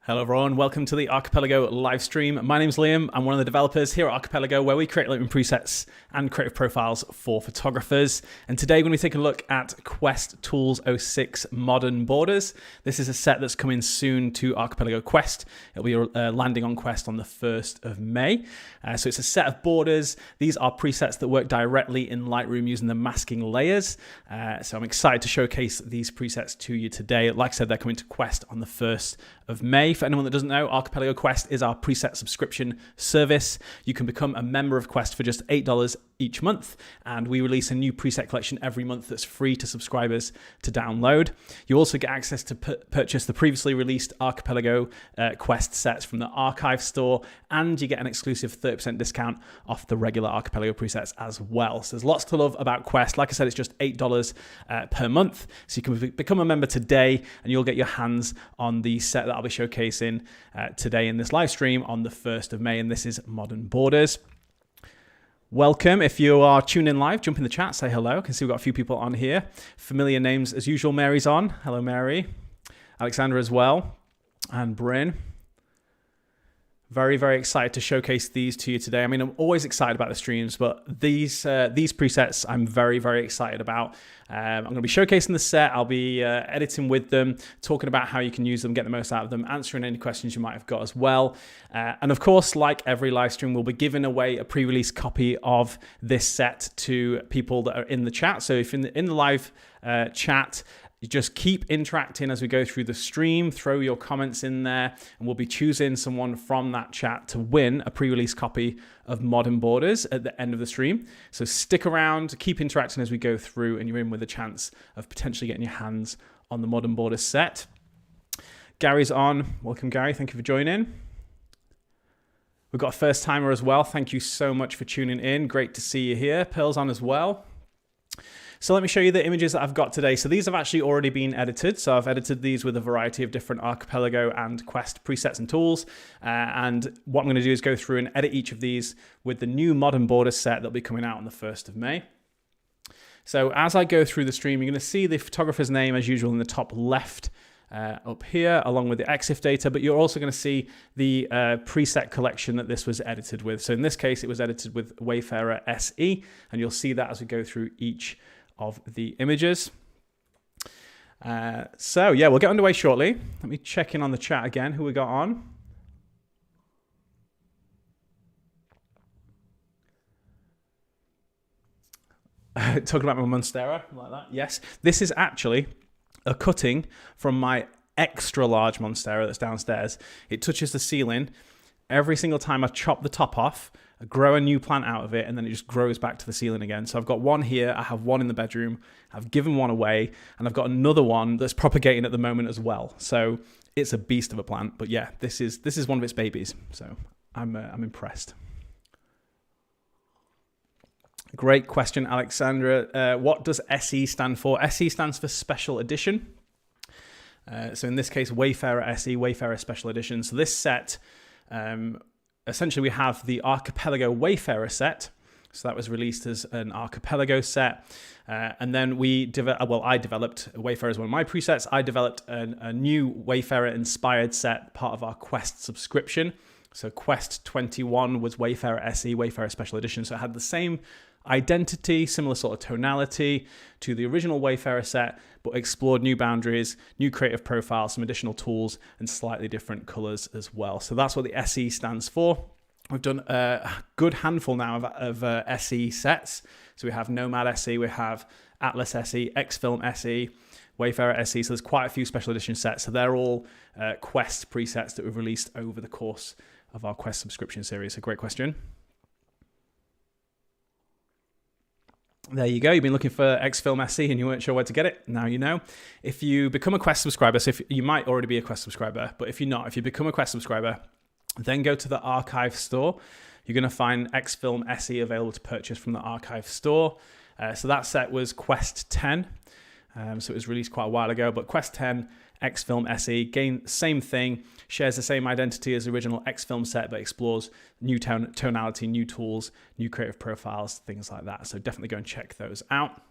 Hello everyone, welcome to the Archipelago live stream. My name's Liam, I'm one of the developers here at Archipelago where we create Lightroom presets and creative profiles for photographers. And today we're going to be taking a look at Quest Tools 06 Modern Borders. This is a set that's coming soon to Archipelago Quest. It'll be landing on Quest on the 1st of May. So it's a set of borders. These are presets that work directly in Lightroom using the masking layers. So I'm excited to showcase these presets to you today. Like I said, they're coming to Quest on the 1st of May. For anyone that doesn't know, Archipelago Quest is our preset subscription service. You can become a member of Quest for just $8 each month, and we release a new preset collection every month that's free to subscribers to download. You also get access to purchase the previously released Archipelago Quest sets from the archive store, and you get an exclusive 30% discount off the regular Archipelago presets as well. So there's lots to love about Quest. Like I said, it's just $8 per month. So you can become a member today, and you'll get your hands on the set that I'll be showcasing today in this live stream on the 1st of May, and this is Modern Borders. Welcome. If you are tuning in live, jump in the chat, say hello. I can see we've got a few people on here. Familiar names as usual. Mary's on. Hello, Mary. Alexandra as well. And Bryn. Very, very excited to showcase these to you today. I mean, I'm always excited about the streams, but these presets I'm very, very excited about. I'm going to be showcasing the set. I'll be editing with them, talking about how you can use them, get the most out of them, answering any questions you might have got as well. And of course, like every live stream, we'll be giving away a pre-release copy of this set to people that are in the chat. So if in the live chat, you just keep interacting as we go through the stream, throw your comments in there, and we'll be choosing someone from that chat to win a pre-release copy of Modern Borders at the end of the stream. So stick around, keep interacting as we go through, and you're in with a chance of potentially getting your hands on the Modern Borders set. Gary's on. Welcome, Gary. Thank you for joining. We've got a first timer as well. Thank you so much for tuning in. Great to see you here. Pearl's on as well. So let me show you the images that I've got today. So these have actually already been edited. So I've edited these with a variety of different Archipelago and Quest presets and tools. And what I'm going to do is go through and edit each of these with the new Modern Borders set that'll be coming out on the 1st of May. So as I go through the stream, you're going to see the photographer's name as usual in the top left up here, along with the EXIF data, but you're also going to see the preset collection that this was edited with. So in this case, it was edited with Wayfarer SE, and you'll see that as we go through each of the images. So yeah, we'll get underway shortly. Let me check in on the chat again, who we got on. Talking about my Monstera, like that. Yes, this is actually a cutting from my extra large Monstera that's downstairs. It touches the ceiling. Every single time I chop the top off, I grow a new plant out of it, and then it just grows back to the ceiling again. So I've got one here, I have one in the bedroom, I've given one away, and I've got another one that's propagating at the moment as well. So it's a beast of a plant, but yeah, this is one of its babies. So I'm impressed. Great question, Alexandra. What does SE stand for? SE stands for Special Edition. So in this case, Wayfarer SE, Wayfarer Special Edition. So this set, essentially we have the Archipelago Wayfarer set. So that was released as an Archipelago set. And then I developed Wayfarer as one of my presets. I developed a new Wayfarer inspired set, part of our Quest subscription. So Quest 21 was Wayfarer SE, Wayfarer Special Edition. So it had the same identity, similar sort of tonality to the original Wayfarer set, but explored new boundaries, new creative profiles, some additional tools, and slightly different colors as well. So that's what the SE stands for. We've done a good handful now of SE sets. So we have Nomad SE, we have Atlas SE, Xfilm SE, Wayfarer SE. So there's quite a few special edition sets. So they're all Quest presets that we've released over the course of our Quest subscription series. So great question. There you go. You've been looking for Xfilm SE and you weren't sure where to get it. Now you know. If you become a Quest subscriber, so if you might already be a Quest subscriber, but if you're not, if you become a Quest subscriber, then go to the archive store. You're going to find Xfilm SE available to purchase from the archive store. So that set was Quest 10. So it was released quite a while ago, but Quest 10, Xfilm SE, again, same thing, shares the same identity as the original Xfilm set, but explores new tonality, new tools, new creative profiles, things like that. So definitely go and check those out.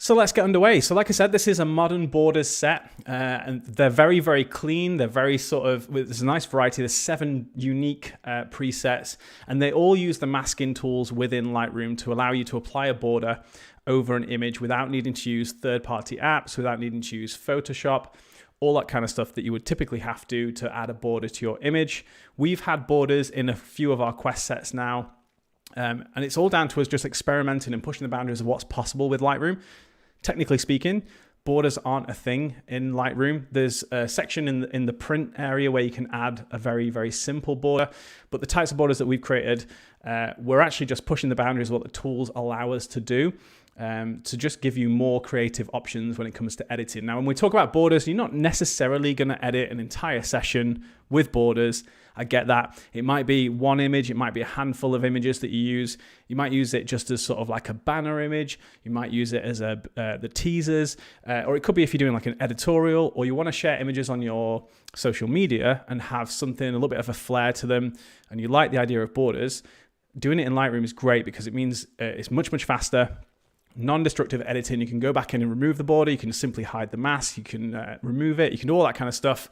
So let's get underway. So like I said, this is a modern borders set, and they're very, very clean. They're very there's a nice variety. There's 7 unique presets, and they all use the masking tools within Lightroom to allow you to apply a border over an image without needing to use third-party apps, without needing to use Photoshop, all that kind of stuff that you would typically have to add a border to your image. We've had borders in a few of our Quest sets now, and it's all down to us just experimenting and pushing the boundaries of what's possible with Lightroom. Technically speaking, borders aren't a thing in Lightroom. There's a section in the print area where you can add a very, very simple border, but the types of borders that we've created, we're actually just pushing the boundaries of what the tools allow us to do, to just give you more creative options when it comes to editing. Now, when we talk about borders, you're not necessarily going to edit an entire session with borders. I get that. It might be one image, it might be a handful of images that you use. You might use it just as sort of like a banner image. You might use it as the teasers, or it could be if you're doing like an editorial, or you want to share images on your social media and have something, a little bit of a flair to them, and you like the idea of borders. Doing it in Lightroom is great because it means it's much, much faster. Non-destructive editing. You can go back in and remove the border. You can simply hide the mask. You can remove it. You can do all that kind of stuff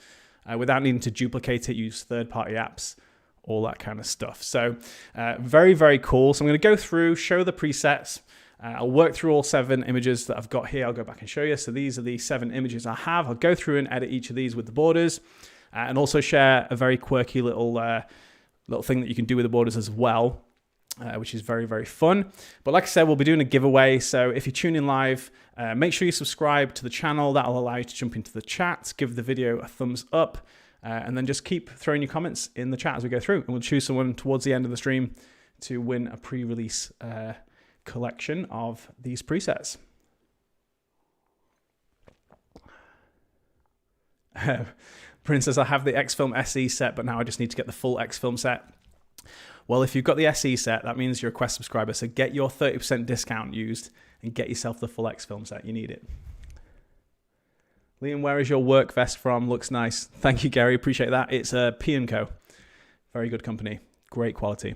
without needing to duplicate it, use third-party apps, all that kind of stuff. So very, very cool. So I'm going to go through, show the presets. I'll work through all 7 images that I've got here. I'll go back and show you. So these are the 7 images I have. I'll go through and edit each of these with the borders, and also share a very quirky little thing that you can do with the borders as well. Which is very, very fun. But like I said, we'll be doing a giveaway. So if you're tuning live, make sure you subscribe to the channel. That'll allow you to jump into the chat, give the video a thumbs up, and then just keep throwing your comments in the chat as we go through. And we'll choose someone towards the end of the stream to win a pre-release collection of these presets. Princess, I have the Xfilm SE set, but now I just need to get the full Xfilm set. Well, if you've got the SE set, that means you're a Quest subscriber. So get your 30% discount used and get yourself the full Xfilm set. You need it. Liam, where is your work vest from? Looks nice. Thank you, Gary. Appreciate that. It's a P&Co. Very good company. Great quality.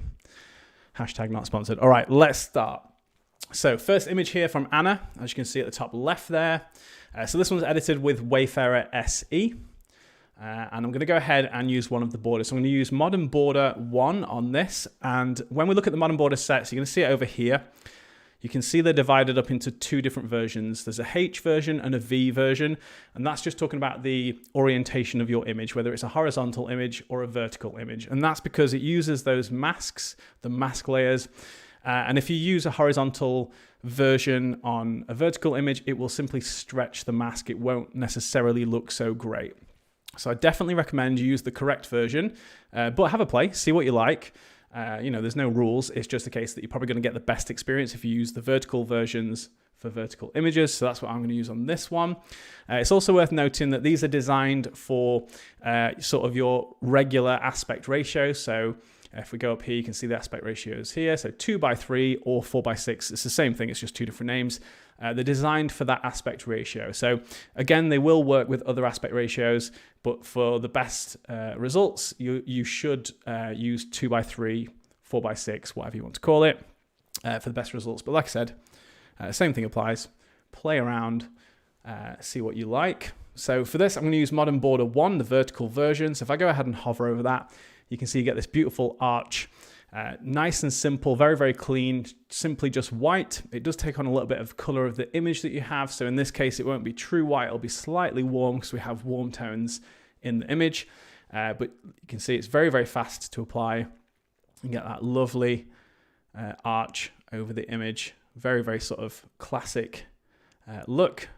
Hashtag not sponsored. All right, let's start. So first image here from Anna, as you can see at the top left there. So this one's edited with Wayfarer SE. And I'm going to go ahead and use one of the borders. So I'm going to use Modern Border 1 on this. And when we look at the Modern Border sets, you're going to see it over here. You can see they're divided up into 2 different versions. There's a H version and a V version. And that's just talking about the orientation of your image, whether it's a horizontal image or a vertical image. And that's because it uses those masks, the mask layers. And if you use a horizontal version on a vertical image, it will simply stretch the mask. It won't necessarily look so great. So I definitely recommend you use the correct version, but have a play, see what you like. There's no rules. It's just a case that you're probably going to get the best experience if you use the vertical versions for vertical images. So that's what I'm going to use on this one. It's also worth noting that these are designed for sort of your regular aspect ratio. So if we go up here, you can see the aspect ratios here. So 2:3 or 4:6. It's the same thing. It's just 2 different names. They're designed for that aspect ratio. So again, they will work with other aspect ratios, but for the best results, you should use 2:3, 4:6, whatever you want to call it, for the best results. But like I said, same thing applies. Play around, see what you like. So for this, I'm going to use Modern Border 1, the vertical version. So if I go ahead and hover over that, you can see you get this beautiful arch. Nice and simple, very, very clean, simply just white. It does take on a little bit of color of the image that you have. So in this case, it won't be true white. It'll be slightly warm because we have warm tones in the image. But you can see it's very, very fast to apply. You get that lovely arch over the image. Very, very sort of classic look.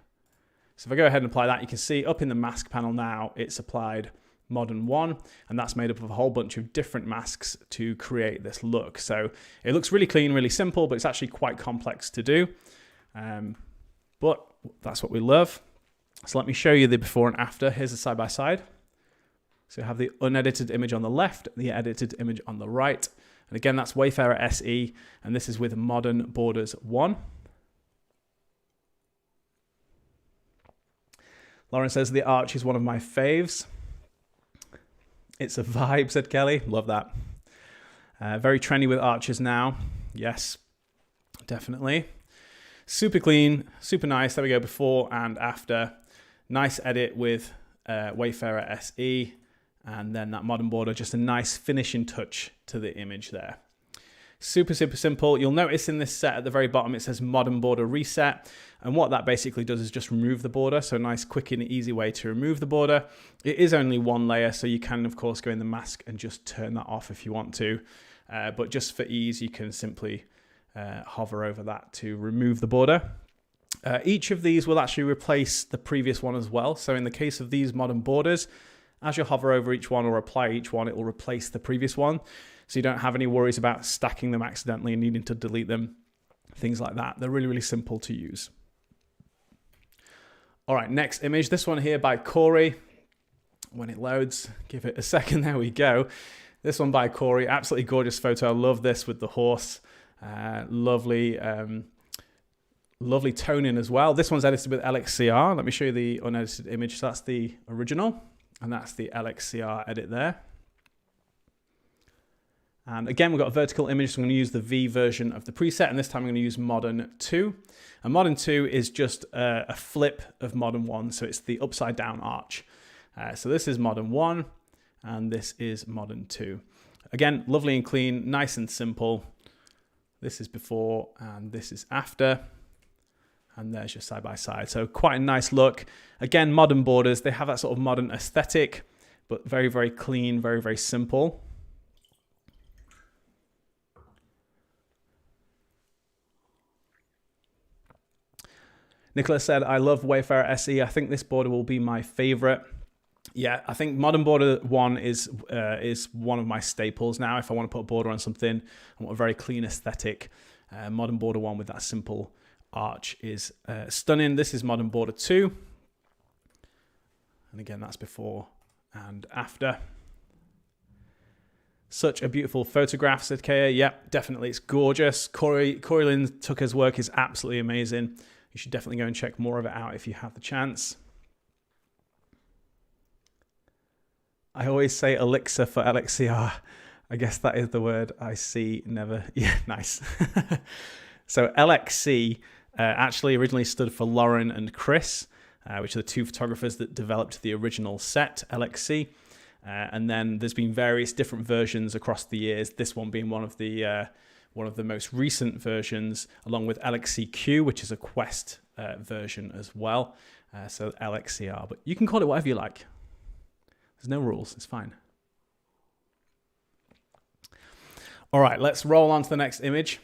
So if I go ahead and apply that, you can see up in the mask panel now, it's applied Modern 1, and that's made up of a whole bunch of different masks to create this look. So it looks really clean, really simple, but it's actually quite complex to do. But that's what we love. So let me show you the before and after. Here's the side by side. So you have the unedited image on the left, the edited image on the right. And again, that's Wayfarer SE, and this is with Modern Borders 1. Lauren says the arch is one of my faves. It's a vibe, said Kelly. Love that. Very trendy with arches now. Yes, definitely. Super clean, super nice. There we go, before and after. Nice edit with Wayfarer SE, and then that modern border, just a nice finishing touch to the image there. Super, super simple. You'll notice in this set at the very bottom, it says modern border reset. And what that basically does is just remove the border. So a nice, quick and easy way to remove the border. It is only one layer, so you can, of course, go in the mask and just turn that off if you want to. But just for ease, you can simply hover over that to remove the border. Each of these will actually replace the previous one as well. So in the case of these modern borders, as you hover over each one or apply each one, it will replace the previous one. So you don't have any worries about stacking them accidentally and needing to delete them, things like that. They're really, really simple to use. All right, next image. This one here by Corey. When it loads, give it a second. There we go. This one by Corey. Absolutely gorgeous photo. I love this with the horse. Lovely toning as well. This one's edited with LXCR. Let me show you the unedited image. So that's the original, and that's the LXCR edit there. And again, we've got a vertical image, so I'm going to use the V version of the preset, and this time I'm going to use Modern 2. And Modern 2 is just a flip of Modern 1, so it's the upside down arch. So this is Modern 1, and this is Modern 2. Again, lovely and clean, nice and simple. This is before, and this is after. And there's your side by side. So quite a nice look. Again, modern borders, they have that sort of modern aesthetic, but very, very clean, very, very simple. Nicholas said, I love Wayfarer SE. I think this border will be my favorite. Yeah, I think modern border 1 is one of my staples now. If I want to put a border on something, I want a very clean aesthetic. Modern border 1 with that simple arch is stunning. This is modern border 2. And again, that's before and after. Such a beautiful photograph, said Kaya. Yep, definitely. It's gorgeous. Corey Lynn Tucker's work is absolutely amazing. You should definitely go and check more of it out if you have the chance. I always say elixir for LXCR. I guess that is the word I see never. Yeah, nice. So LXC actually originally stood for Lauren and Chris, which are the two photographers that developed the original set, LXC. And then there's been various different versions across the years, this one being one of the most recent versions, along with LXCQ, which is a Quest version as well. So LXCR, but you can call it whatever you like. There's no rules, it's fine. All right, let's roll on to the next image.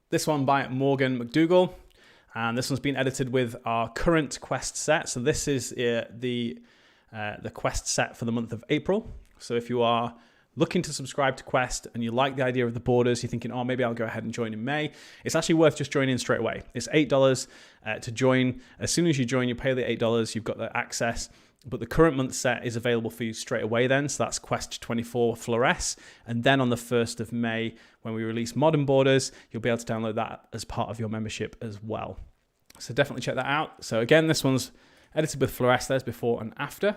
This one by Morgan McDougall, and this one's been edited with our current Quest set. So this is the Quest set for the month of April. So if you are looking to subscribe to Quest and you like the idea of the borders, you're thinking, oh, maybe I'll go ahead and join in May, it's actually worth just joining straight away. It's $8 to join. As soon as you join, you pay the $8, you've got the access. But the current month set is available for you straight away then. So that's Quest 24 Fluoresce. And then on the 1st of May, when we release Modern Borders, you'll be able to download that as part of your membership as well. So definitely check that out. So again, this one's edited with Fluoresce. There's before and after.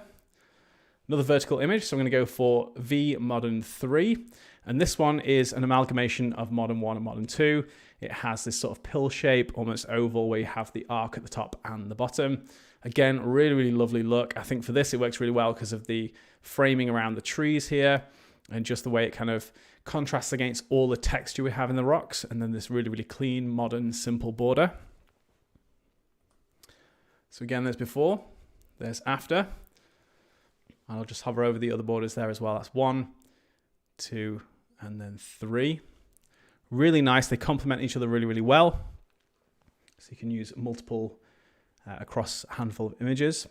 Another vertical image. So I'm going to go for V Modern 3. And this one is an amalgamation of Modern 1 and Modern 2. It has this sort of pill shape, almost oval, where you have the arc at the top and the bottom. Again, really, really lovely look. I think for this, it works really well because of the framing around the trees here and just the way it kind of contrasts against all the texture we have in the rocks. And then this really, really clean, modern, simple border. So again, there's before, there's after. And I'll just hover over the other borders there as well. That's 1, 2, and then 3. Really nice. They complement each other really, really well. So you can use multiple across a handful of images.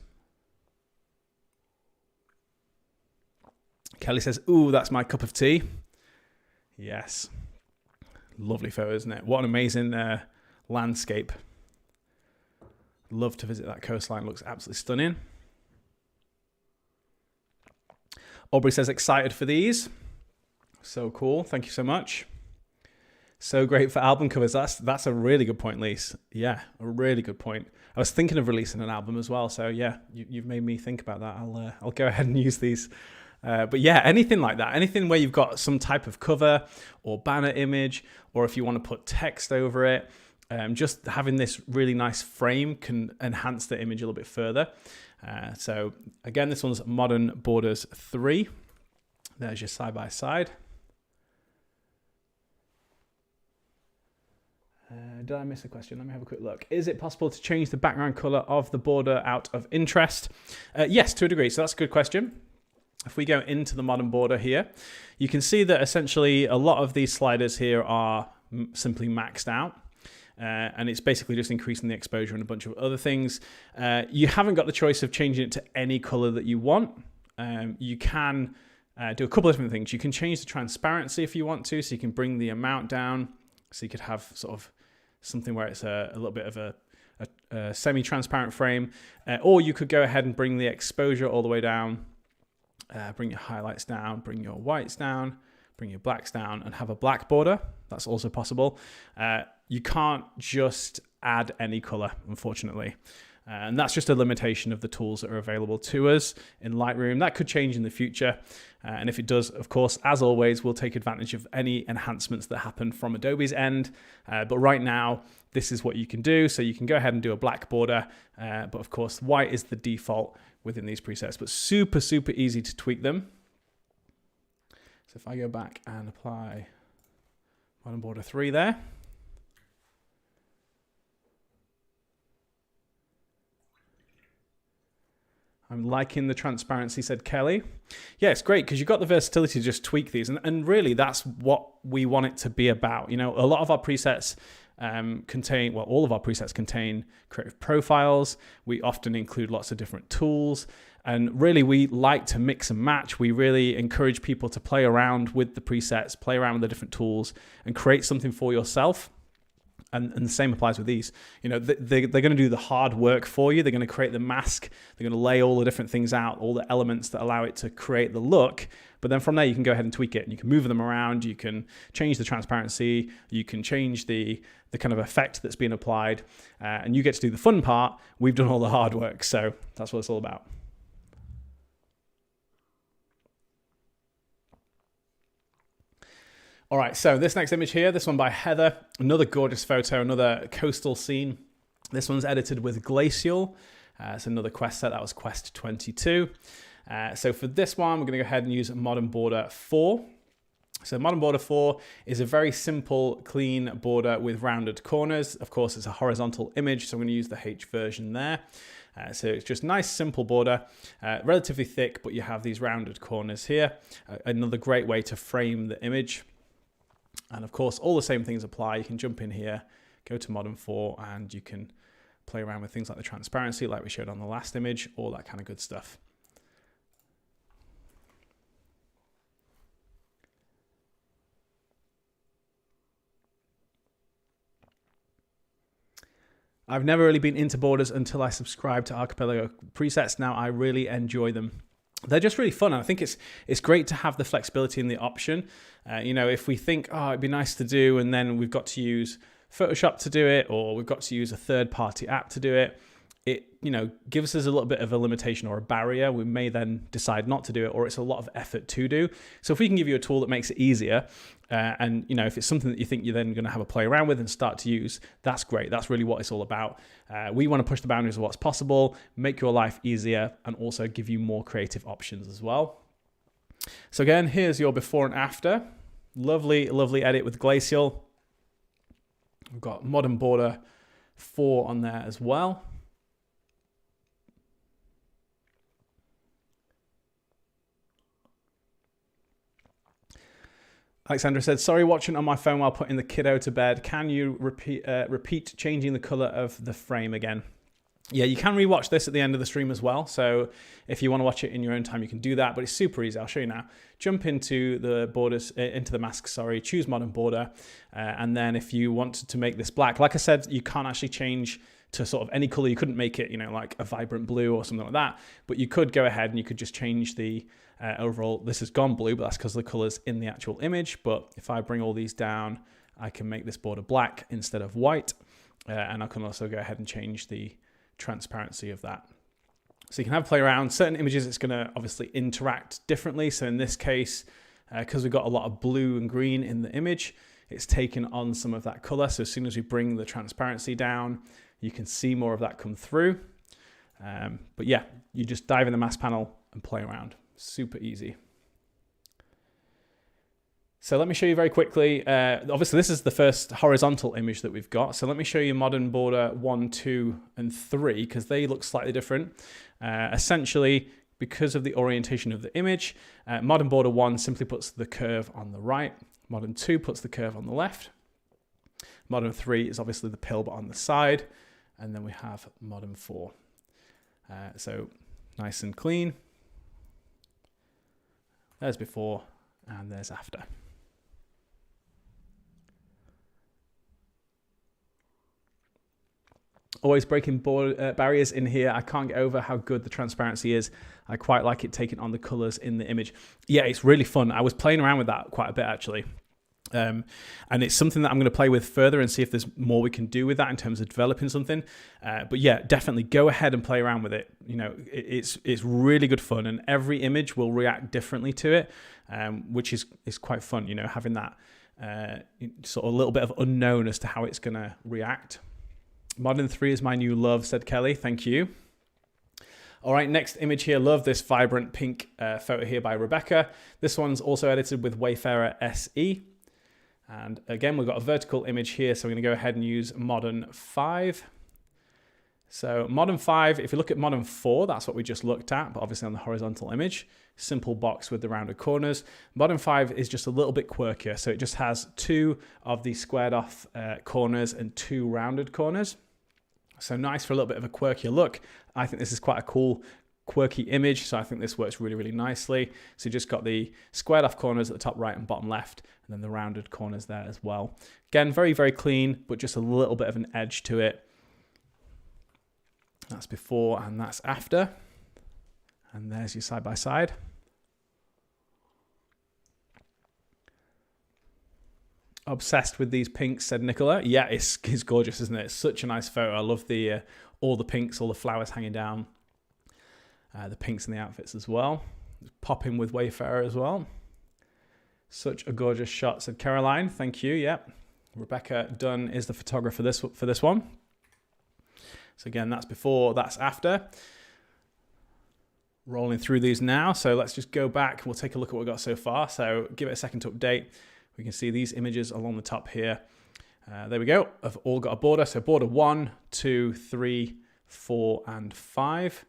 Kelly says, ooh, that's my cup of tea. Yes. Lovely photo, isn't it? What an amazing landscape. Love to visit that coastline. Looks absolutely stunning. Aubrey says, excited for these. So cool. Thank you so much. So great for album covers. That's a really good point, Lise. Yeah, a really good point. I was thinking of releasing an album as well. So yeah, you've made me think about that. I'll go ahead and use these. But yeah, anything like that, anything where you've got some type of cover or banner image, or if you want to put text over it, just having this really nice frame can enhance the image a little bit further. So again, this one's Modern Borders 3. There's your side by side. Did I miss a question? Let me have a quick look. Is it possible to change the background color of the border out of interest? Yes, to a degree. So that's a good question. If we go into the modern border here, you can see that essentially a lot of these sliders here are simply maxed out. And it's basically just increasing the exposure and a bunch of other things. You haven't got the choice of changing it to any color that you want. You can do a couple of different things. You can change the transparency if you want to, so you can bring the amount down. So you could have sort of something where it's a little bit of a semi-transparent frame, or you could go ahead and bring the exposure all the way down, bring your highlights down, bring your whites down, bring your blacks down, and have a black border. That's also possible. You can't just add any color, unfortunately. And that's just a limitation of the tools that are available to us in Lightroom. That could change in the future. And if it does, of course, as always, we'll take advantage of any enhancements that happen from Adobe's end. But right now, this is what you can do. So you can go ahead and do a black border. But of course, white is the default within these presets, but super, super easy to tweak them. So if I go back and apply Modern Border 3 there. I'm liking the transparency, said Kelly. Yeah, it's great because you've got the versatility to just tweak these. And really, that's what we want it to be about. You know, a lot of our presets contain, well, all of our presets contain creative profiles. We often include lots of different tools. And really, we like to mix and match. We really encourage people to play around with the presets, play around with the different tools, and create something for yourself. And the same applies with these. You know, they're going to do the hard work for you. They're going to create the mask. They're going to lay all the different things out, all the elements that allow it to create the look. But then from there, you can go ahead and tweak it. And you can move them around. You can change the transparency. You can change the kind of effect that's being applied. And you get to do the fun part. We've done all the hard work. So that's what it's all about. All right, so this next image here, this one by Heather, another gorgeous photo, another coastal scene. This one's edited with Glacial. It's another Quest set, that was Quest 22. So for this one, we're gonna go ahead and use Modern Border 4. So Modern Border 4 is a very simple, clean border with rounded corners. Of course, it's a horizontal image, so I'm gonna use the H version there. So it's just nice, simple border, relatively thick, but you have these rounded corners here. Another great way to frame the image. And of course, all the same things apply. You can jump in here, go to Modern 4, and you can play around with things like the transparency, like we showed on the last image, all that kind of good stuff. I've never really been into borders until I subscribed to Archipelago presets. Now I really enjoy them. They're just really fun. I think it's great to have the flexibility and the option. You know, if we think, oh, it'd be nice to do, and then we've got to use Photoshop to do it, or we've got to use a third-party app to do it, it, you know, gives us a little bit of a limitation or a barrier. We may then decide not to do it, or it's a lot of effort to do. So if we can give you a tool that makes it easier, and you know, if it's something that you think you're then going to have a play around with and start to use, that's great. That's really what it's all about. We want to push the boundaries of what's possible, make your life easier, and also give you more creative options as well. So again, here's your before and after. Lovely, lovely edit with Glacial. We've got Modern Border 4 on there as well. Alexandra said, sorry, watching on my phone while putting the kiddo to bed. Can you repeat changing the color of the frame again? Yeah, you can rewatch this at the end of the stream as well. So if you want to watch it in your own time, you can do that, but it's super easy. I'll show you now. Jump into the borders, into the mask, sorry, choose Modern Border. And then if you wanted to make this black, like I said, you can't actually change to sort of any color. You couldn't make it, you know, like a vibrant blue or something like that, but you could go ahead and you could just change the overall. This has gone blue, but that's because the color's in the actual image. But if I bring all these down, I can make this border black instead of white. And I can also go ahead and change the transparency of that. So you can have a play around. Certain images, it's going to obviously interact differently. So in this case, because we've got a lot of blue and green in the image, it's taken on some of that color. So as soon as we bring the transparency down, you can see more of that come through. But yeah, you just dive in the mask panel and play around. Super easy. So let me show you very quickly. Obviously, this is the first horizontal image that we've got. So let me show you modern border 1, 2, and 3, because they look slightly different. Essentially, because of the orientation of the image, modern border 1 simply puts the curve on the right. Modern 2 puts the curve on the left. Modern 3 is obviously the pill, but on the side. And then we have modern 4. So nice and clean. There's before and there's after. Always breaking barriers in here. I can't get over how good the transparency is. I quite like it taking on the colors in the image. Yeah, it's really fun. I was playing around with that quite a bit actually. And it's something that I'm going to play with further and see if there's more we can do with that in terms of developing something. But yeah, definitely go ahead and play around with it. You know, it's really good fun, and every image will react differently to it, which is quite fun. You know, having that sort of a little bit of unknown as to how it's going to react. Modern 3 is my new love, said Kelly. Thank you. All right, next image here. Love this vibrant pink photo here by Rebecca. This one's also edited with Wayfarer SE. And again, we've got a vertical image here, so we're going to go ahead and use modern 5. So modern 5, if you look at modern 4, that's what we just looked at, but obviously on the horizontal image. Simple box with the rounded corners. Modern 5 is just a little bit quirkier, so it just has 2 of the squared off corners and 2 rounded corners. So nice for a little bit of a quirkier look. I think this is quite a cool, quirky image, so I think this works really, really nicely. So you just got the squared off corners at the top right and bottom left, and then the rounded corners there as well. Again, very, very clean, but just a little bit of an edge to it. That's before and that's after. And there's your side by side. Obsessed with these pinks, said Nicola. Yeah, it's gorgeous, isn't it? It's such a nice photo. I love the all the pinks, all the flowers hanging down. The pinks in the outfits as well. Popping with Wayfarer as well. Such a gorgeous shot, said Caroline. Thank you. Yep. Rebecca Dunn is the photographer for this one. So again, that's before, that's after. Rolling through these now. So let's just go back. We'll take a look at what we've got so far. So give it a second to update. We can see these images along the top here. There we go. I've all got a border. So border 1, 2, 3, 4, and 5.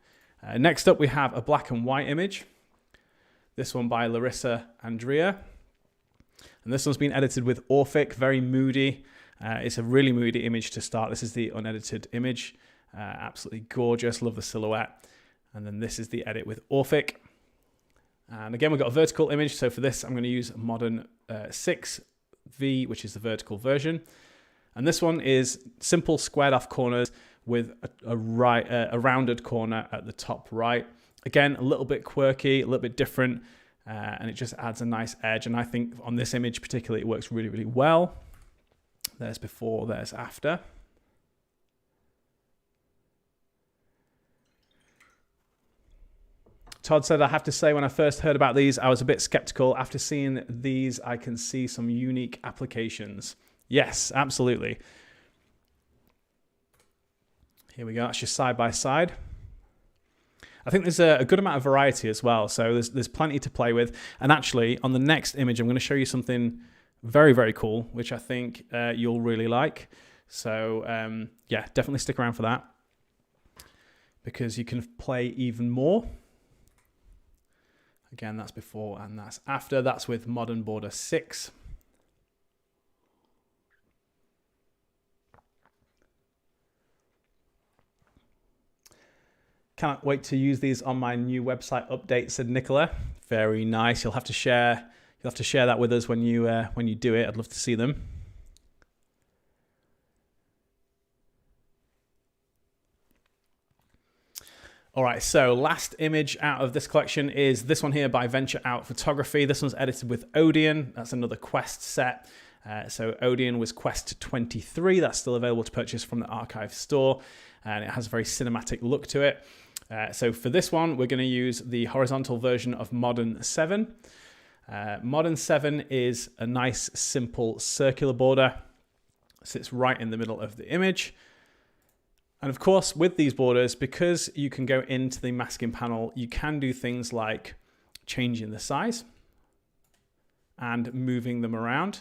Next up, we have a black and white image. This one by Larissa Andrea. And this one's been edited with Orphic, very moody. It's a really moody image to start. This is the unedited image. Absolutely gorgeous. Love the silhouette. And then this is the edit with Orphic. And again, we've got a vertical image. So for this, I'm going to use modern 6V, which is the vertical version. And this one is simple squared off corners with a rounded corner at the top right. Again, a little bit quirky, a little bit different, and it just adds a nice edge. And I think on this image particularly, it works really, really well. There's before, there's after. Todd said, I have to say, when I first heard about these, I was a bit skeptical. After seeing these, I can see some unique applications. Yes, absolutely. Here we go. That's just side by side. I think there's a good amount of variety as well. So there's plenty to play with. And actually, on the next image, I'm going to show you something very, very cool, which I think you'll really like. So yeah, definitely stick around for that, because you can play even more. Again, that's before and that's after. That's with modern border 6. Can't wait to use these on my new website update, said Nicola. Very nice. You'll have to share that with us when you do it. I'd love to see them. All right, so last image out of this collection is this one here by Venture Out Photography. This one's edited with Odeon. That's another Quest set. So Odeon was Quest 23. That's still available to purchase from the archive store, and it has a very cinematic look to it. So for this one, we're going to use the horizontal version of Modern 7. Modern 7 is a nice, simple circular border. Sits right in the middle of the image. And of course, with these borders, because you can go into the masking panel, you can do things like changing the size and moving them around.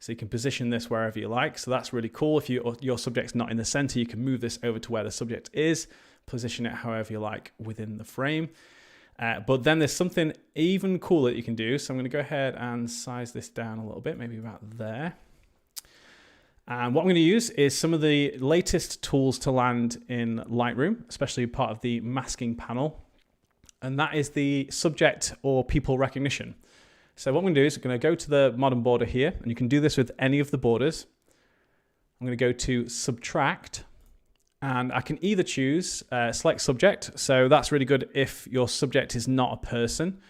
So you can position this wherever you like. So that's really cool. If your subject's not in the center, you can move this over to where the subject is, position it however you like within the frame. But then there's something even cooler that you can do. So I'm going to go ahead and size this down a little bit, maybe about there. And what I'm going to use is some of the latest tools to land in Lightroom, especially part of the masking panel. And that is the subject or people recognition. So what I'm going to do is I'm going to go to the modern border here, and you can do this with any of the borders. I'm going to go to subtract, and I can either choose select subject. So that's really good if your subject is not a person.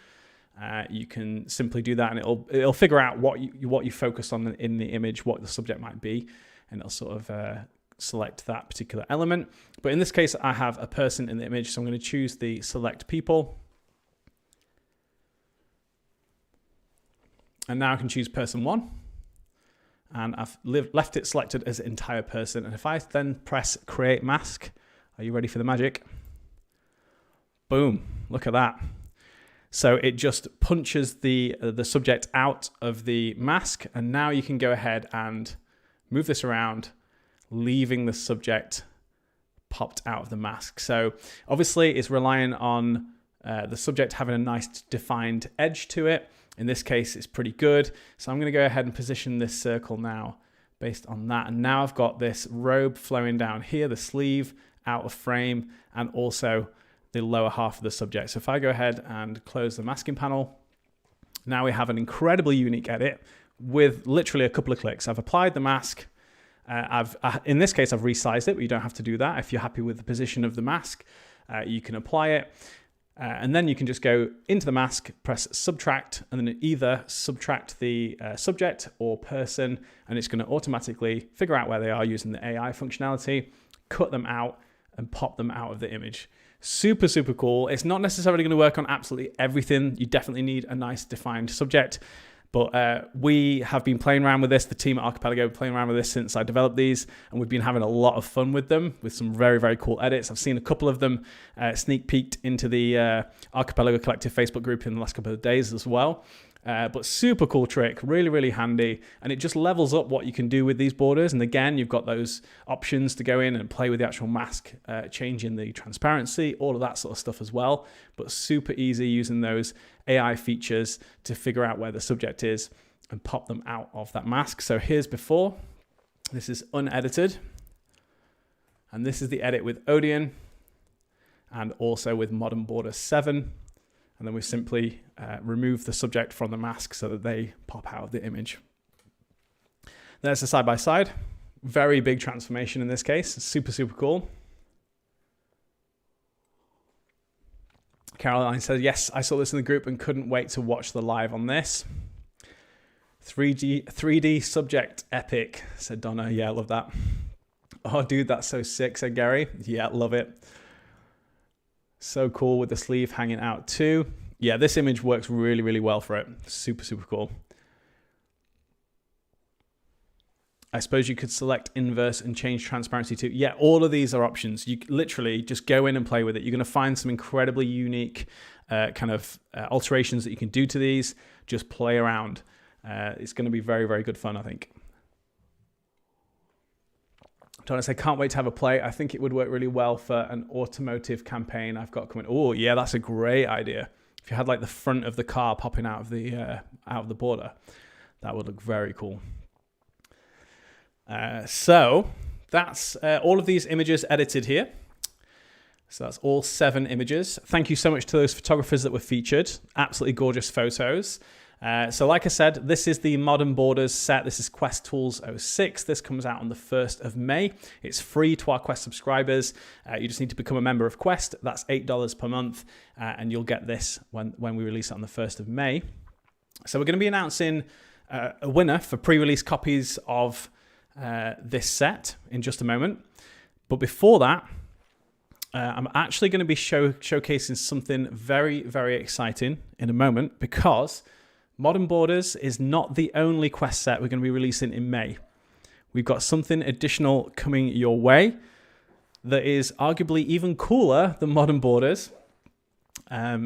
You can simply do that, and it'll figure out what you focus on in the image, what the subject might be, and it'll sort of select that particular element. But in this case, I have a person in the image, so I'm going to choose the select people. And now I can choose person 1. And I've left it selected as entire person. And if I then press create mask, are you ready for the magic? Boom, look at that. So it just punches the subject out of the mask, and now you can go ahead and move this around, leaving the subject popped out of the mask. So obviously it's relying on the subject having a nice defined edge to it. In this case, it's pretty good. So I'm going to go ahead and position this circle now based on that. And now I've got this robe flowing down here, the sleeve out of frame, and also the lower half of the subject. So if I go ahead and close the masking panel, now we have an incredibly unique edit with literally a couple of clicks. I've applied the mask. In this case, I've resized it, but you don't have to do that. If you're happy with the position of the mask, you can apply it. And then you can just go into the mask, press subtract, and then either subtract the subject or person, and it's going to automatically figure out where they are using the AI functionality, cut them out, and pop them out of the image. Super, super cool. It's not necessarily going to work on absolutely everything. You definitely need a nice defined subject. But we have been playing around with this. The team at Archipelago have been playing around with this since I developed these, and we've been having a lot of fun with them, with some very, very cool edits. I've seen a couple of them sneak peeked into the Archipelago Collective Facebook group in the last couple of days as well. But super cool trick, really, really handy. And it just levels up what you can do with these borders. And again, you've got those options to go in and play with the actual mask, changing the transparency, all of that sort of stuff as well. But super easy using those AI features to figure out where the subject is and pop them out of that mask. So here's before. This is unedited. And this is the edit with Odeon and also with Modern Border 7. And then we simply remove the subject from the mask so that they pop out of the image. There's the side-by-side. Very big transformation in this case. Super, super cool. Caroline says, yes, I saw this in the group and couldn't wait to watch the live on this. 3D subject epic, said Donna. Yeah, I love that. Oh, dude, that's so sick, said Gary. Yeah, love it. So cool with the sleeve hanging out too. Yeah, this image works really, really well for it. Super, super cool. I suppose you could select inverse and change transparency too. Yeah, all of these are options. You literally just go in and play with it. You're going to find some incredibly unique alterations that you can do to these. Just play around. It's going to be very, very good fun, I think. Donna said, can't wait to have a play. I think it would work really well for an automotive campaign I've got coming. Oh, yeah, that's a great idea. If you had like the front of the car popping out of the border, that would look very cool. So that's all of these images edited here. So that's all 7 images. Thank you so much to those photographers that were featured. Absolutely gorgeous photos. So like I said, this is the Modern Borders set. This is Quest Tools 06. This comes out on the 1st of May. It's free to our Quest subscribers. You just need to become a member of Quest. That's $8 per month, and you'll get this when we release it on the 1st of May. So we're going to be announcing a winner for pre-release copies of this set in just a moment. But before that, I'm actually going to be showcasing something very, very exciting in a moment, because Modern Borders is not the only Quest set we're going to be releasing in May. We've got something additional coming your way that is arguably even cooler than Modern Borders.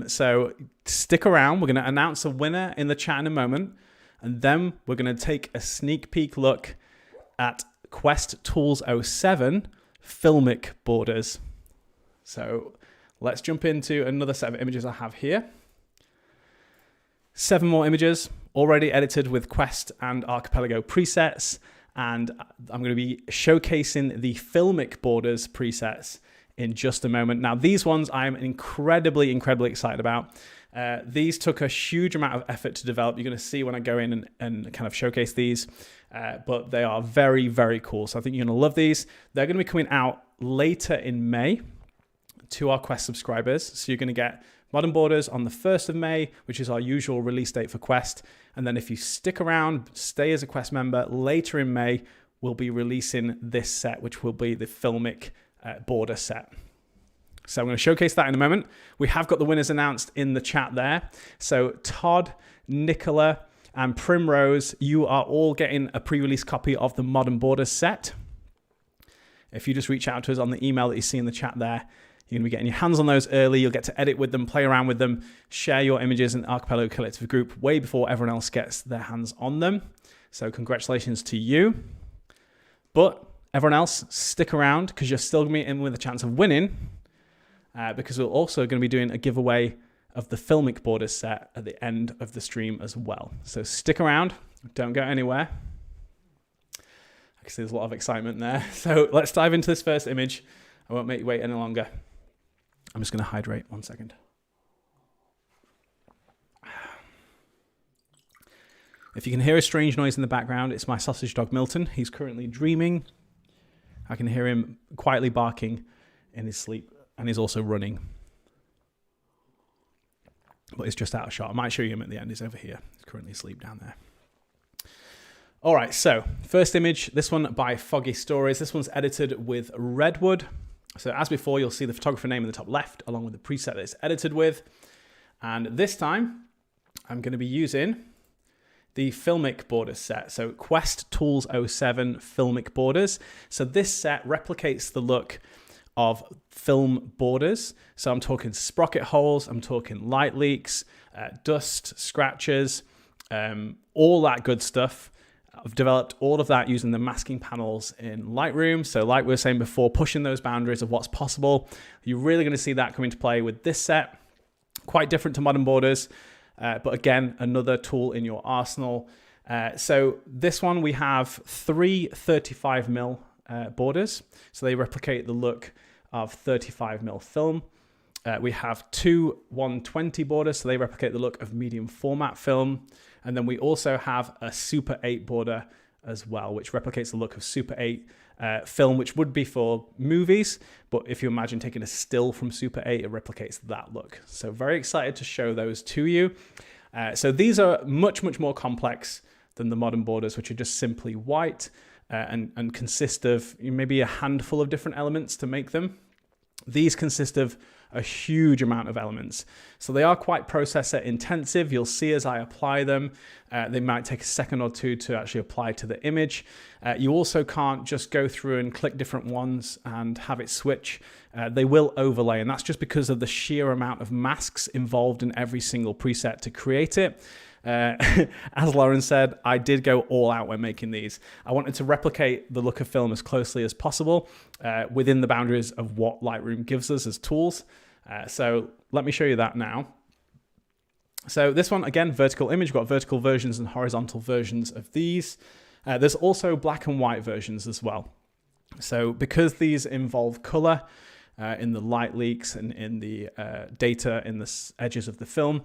So stick around. We're going to announce a winner in the chat in a moment. And then we're going to take a sneak peek look at Quest Tools 07 Filmic Borders. So let's jump into another set of images I have here. 7 more images already edited with Quest and Archipelago presets. And I'm going to be showcasing the Filmic Borders presets in just a moment. Now, these ones I'm incredibly excited about. These took a huge amount of effort to develop. You're going to see when I go in and kind of showcase these, but they are very cool. So I think you're going to love these. They're going to be coming out later in May to our Quest subscribers. So you're going to get Modern Borders on the 1st of May, which is our usual release date for Quest. And then if you stick around, stay as a Quest member, later in May, we'll be releasing this set, which will be the Filmic border set. So I'm going to showcase that in a moment. We have got the winners announced in the chat there. So Todd, Nicola, and Primrose, you are all getting a pre-release copy of the Modern Borders set. If you just reach out to us on the email that you see in the chat there, you're going to be getting your hands on those early. You'll get to edit with them, play around with them, share your images in the Archipelago Collective group way before everyone else gets their hands on them. So congratulations to you. But everyone else, stick around because you're still going to be in with a chance of winning because we're also going to be doing a giveaway of the Filmic Borders set at the end of the stream as well. So stick around. Don't go anywhere. I can see there's a lot of excitement there. So let's dive into this first image. I won't make you wait any longer. I'm just going to hydrate 1 second. If you can hear a strange noise in the background, it's my sausage dog Milton. He's currently dreaming. I can hear him quietly barking in his sleep, and he's also running. But he's just out of shot. I might show you him at the end. He's over here. He's currently asleep down there. All right, so first image, this one by Foggy Stories. This one's edited with Redwood. So as before, you'll see the photographer name in the top left, along with the preset that it's edited with. And this time, I'm going to be using the Filmic Borders set. So Quest Tools 07 Filmic Borders. So this set replicates the look of film borders. So I'm talking sprocket holes, I'm talking light leaks, dust, scratches, all that good stuff. I've developed all of that using the masking panels in Lightroom. So like we were saying before, pushing those boundaries of what's possible. You're really going to see that come into play with this set. Quite different to Modern Borders, but again, another tool in your arsenal. So this one, we have 3 35mm borders. So they replicate the look of 35mm film. We have 2 120 borders, so they replicate the look of medium format film. And then we also have a Super 8 border as well, which replicates the look of Super 8 film, which would be for movies. But if you imagine taking a still from Super 8, it replicates that look. So very excited to show those to you. So these are much more complex than the Modern Borders, which are just simply white and consist of maybe a handful of different elements to make them. These consist of a huge amount of elements. So they are quite processor intensive. You'll see as I apply them, they might take a second or two to actually apply to the image. You also can't just go through and click different ones and have it switch. They will overlay, and that's just because of the sheer amount of masks involved in every single preset to create it. As Lauren said, I did go all out when making these. I wanted to replicate the look of film as closely as possible within the boundaries of what Lightroom gives us as tools. So let me show you that now. So this one, again, vertical image. We've got vertical versions and horizontal versions of these. There's also black and white versions as well. So because these involve color, in the light leaks and in the data in the edges of the film.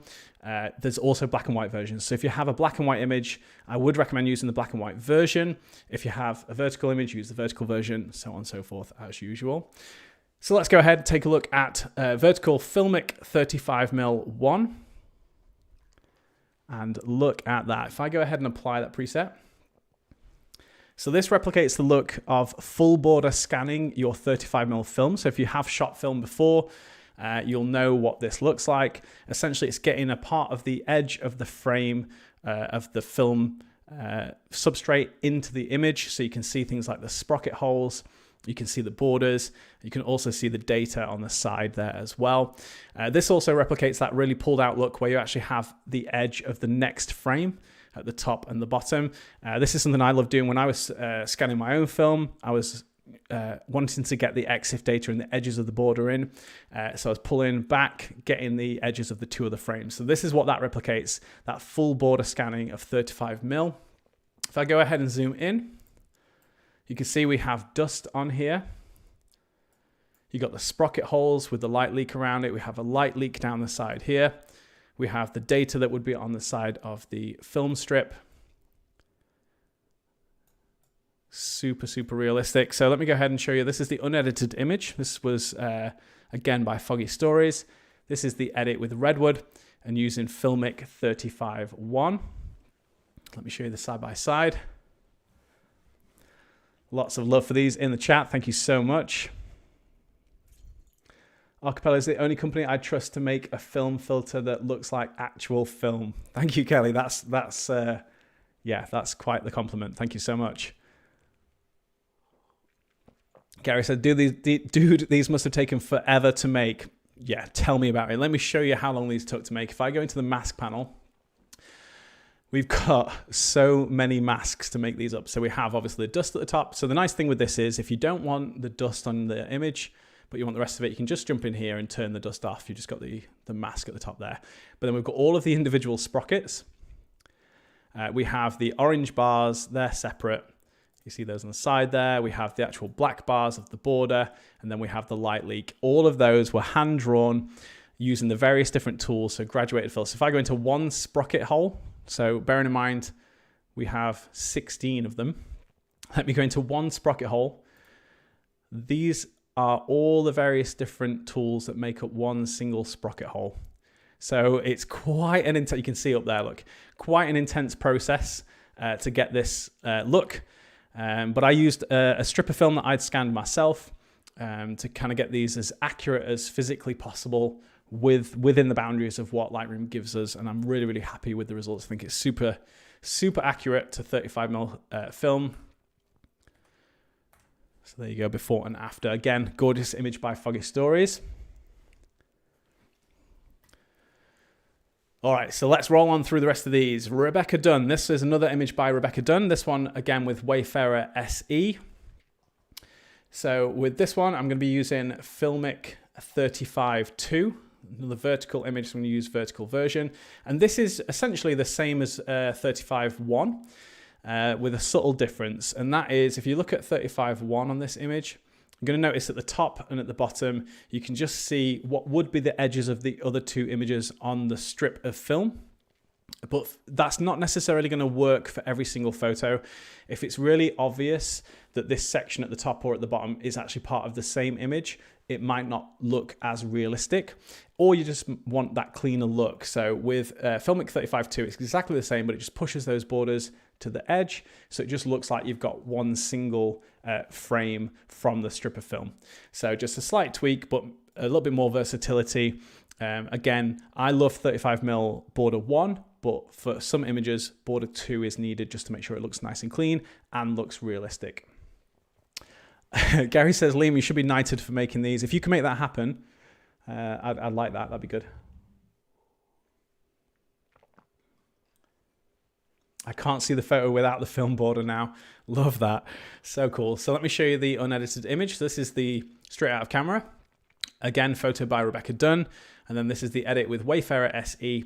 There's also black and white versions. So if you have a black and white image, I would recommend using the black and white version. If you have a vertical image, use the vertical version, so on and so forth as usual. So let's go ahead and take a look at vertical Filmic 35mm 1. And look at that. If I go ahead and apply that preset, so this replicates the look of full border scanning your 35mm film. So if you have shot film before, you'll know what this looks like. Essentially, it's getting a part of the edge of the frame of the film substrate into the image. So you can see things like the sprocket holes, you can see the borders, you can also see the data on the side there as well. This also replicates that really pulled out look where you actually have the edge of the next frame at the top and the bottom. This is something I love doing when I was scanning my own film. I was wanting to get the EXIF data and the edges of the border in. So I was pulling back, getting the edges of the two other frames. So this is what that replicates, that full border scanning of 35mm. If I go ahead and zoom in, you can see we have dust on here. You got the sprocket holes with the light leak around it. We have a light leak down the side here. We have the data that would be on the side of the film strip. Super, super realistic. So let me go ahead and show you. This is the unedited image. This was, again, by Foggy Stories. This is the edit with Redwood and using Filmic 35.1. Let me show you the side by side. Lots of love for these in the chat. Thank you so much. Archipelago is the only company I trust to make a film filter that looks like actual film. Thank you, Kelly. That's quite the compliment. Thank you so much. Gary said, dude, these must have taken forever to make. Yeah, tell me about it. Let me show you how long these took to make. If I go into the mask panel, we've got so many masks to make these up. So we have obviously the dust at the top. So the nice thing with this is if you don't want the dust on the image, but you want the rest of it, you can just jump in here and turn the dust off. You just got the mask at the top there. But then we've got all of the individual sprockets. We have the orange bars, they're separate. You see those on the side there. We have the actual black bars of the border, and then we have the light leak. All of those were hand-drawn using the various different tools, so graduated fill. So if I go into one sprocket hole, so bearing in mind we have 16 of them, let me go into one sprocket hole. These are all the various different tools that make up one single sprocket hole. So it's quite an intense, you can see up there, look, quite an intense process to get this look. But I used a strip of film that I'd scanned myself to kind of get these as accurate as physically possible within the boundaries of what Lightroom gives us. And I'm really, really happy with the results. I think it's super, super accurate to 35mm film. So there you go, before and after. Again, gorgeous image by Foggy Stories. All right, so let's roll on through the rest of these. Rebecca Dunn. This is another image by Rebecca Dunn. This one, again, with Wayfarer SE. So with this one, I'm going to be using Filmic 35.2. Another vertical image, so I'm going to use vertical version. And this is essentially the same as 35.1 with a subtle difference. And that is, if you look at 35.1 on this image, I'm going to notice at the top and at the bottom, you can just see what would be the edges of the other two images on the strip of film. But that's not necessarily going to work for every single photo. If it's really obvious that this section at the top or at the bottom is actually part of the same image, it might not look as realistic, or you just want that cleaner look. So with Filmic 35.2, it's exactly the same, but it just pushes those borders to the edge. So it just looks like you've got one single frame from the strip of film. So just a slight tweak, but a little bit more versatility. Again, I love 35mm border 1, but for some images, border 2 is needed just to make sure it looks nice and clean and looks realistic. Gary says, Liam, you should be knighted for making these. If you can make that happen, I'd like that. That'd be good. I can't see the photo without the film border now. Love that. So cool. So let me show you the unedited image. This is the straight out of camera. Again, photo by Rebecca Dunn. And then this is the edit with Wayfarer SE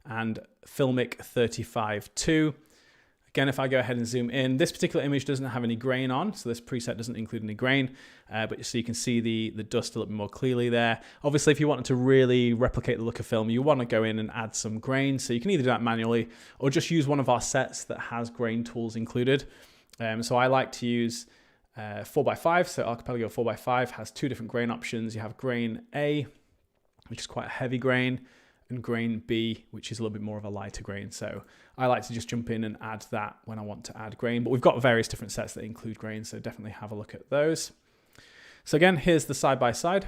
and Filmic 35.2. Again, if I go ahead and zoom in, this particular image doesn't have any grain on, so this preset doesn't include any grain, but so you can see the dust a little bit more clearly there. Obviously, if you wanted to really replicate the look of film, you want to go in and add some grain, so you can either do that manually or just use one of our sets that has grain tools included. So I like to use 4x5, so Archipelago 4x5 has two different grain options. You have grain A, which is quite a heavy grain, and grain B, which is a little bit more of a lighter grain. So I like to just jump in and add that when I want to add grain, but we've got various different sets that include grain, so definitely have a look at those. So again, here's the side-by-side.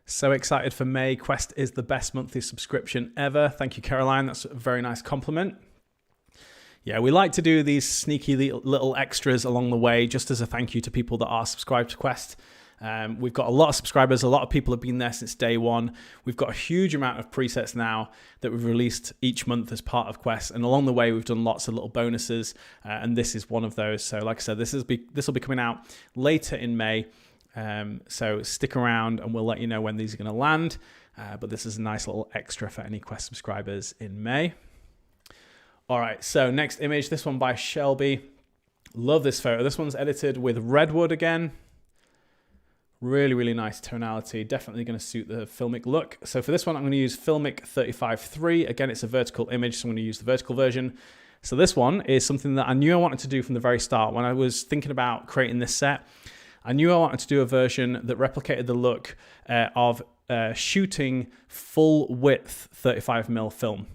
So excited for May. Quest is the best monthly subscription ever. Thank you, Caroline. That's a very nice compliment. Yeah, we like to do these sneaky little extras along the way just as a thank you to people that are subscribed to Quest. We've got a lot of subscribers. A lot of people have been there since day one. We've got a huge amount of presets now that we've released each month as part of Quest. And along the way, we've done lots of little bonuses. And this is one of those. So like I said, this will be coming out later in May. So stick around and we'll let you know when these are going to land. But this is a nice little extra for any Quest subscribers in May. All right, so next image, this one by Shelby. Love this photo. This one's edited with redwood again. Really, really nice tonality. Definitely going to suit the Filmic look. So for this one, I'm going to use Filmic 35.3. Again, it's a vertical image, so I'm going to use the vertical version. So this one is something that I knew I wanted to do from the very start. When I was thinking about creating this set, I knew I wanted to do a version that replicated the look of shooting full width 35mm film.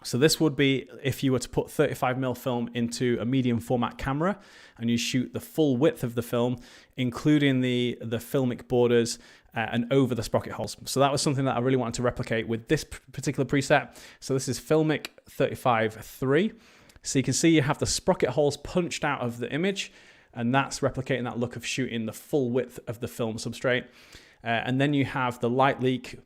So this would be if you were to put 35mm film into a medium format camera and you shoot the full width of the film, including the Filmic borders and over the sprocket holes. So that was something that I really wanted to replicate with this particular preset. So this is Filmic 35.3. So you can see you have the sprocket holes punched out of the image, and that's replicating that look of shooting the full width of the film substrate. And then you have the light leak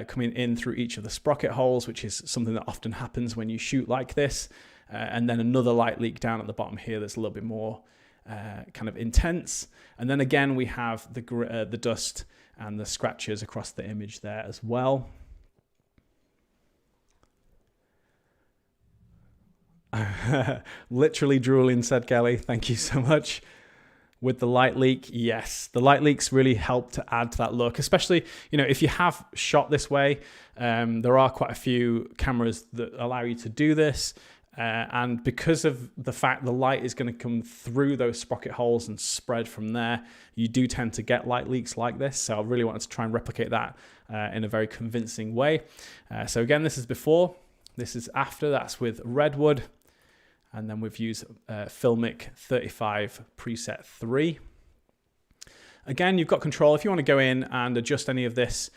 coming in through each of the sprocket holes, which is something that often happens when you shoot like this. And then another light leak down at the bottom here that's a little bit more kind of intense. And then again, we have the dust and the scratches across the image there as well. Literally drooling, said Kelly. Thank you so much. With the light leak, yes, the light leaks really help to add to that look, especially, you know, if you have shot this way, there are quite a few cameras that allow you to do this. And because of the fact the light is going to come through those sprocket holes and spread from there, you do tend to get light leaks like this. So I really wanted to try and replicate that in a very convincing way. So again, this is before, this is after, that's with redwood. And then we've used Filmic 35 preset 3. Again, you've got control. If you want to go in and adjust any of this,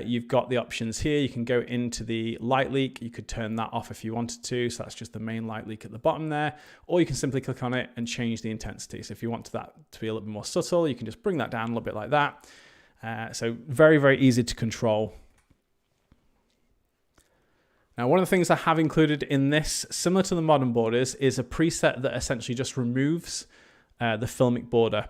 you've got the options here. You can go into the light leak. You could turn that off if you wanted to. So that's just the main light leak at the bottom there. Or you can simply click on it and change the intensity. So if you want that to be a little bit more subtle, you can just bring that down a little bit like that. So very, very easy to control. Now, one of the things I have included in this, similar to the modern borders, is a preset that essentially just removes the Filmic border.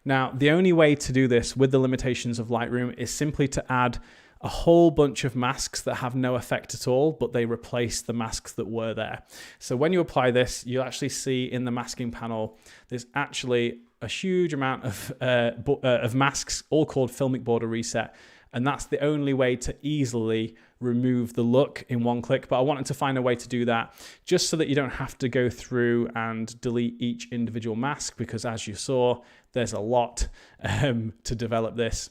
Now, the only way to do this with the limitations of Lightroom is simply to add a whole bunch of masks that have no effect at all, but they replace the masks that were there. So when you apply this, you'll actually see in the masking panel, there's actually a huge amount of masks, all called Filmic border reset. And that's the only way to easily remove the look in one click. But I wanted to find a way to do that just so that you don't have to go through and delete each individual mask, because as you saw, there's a lot to develop this.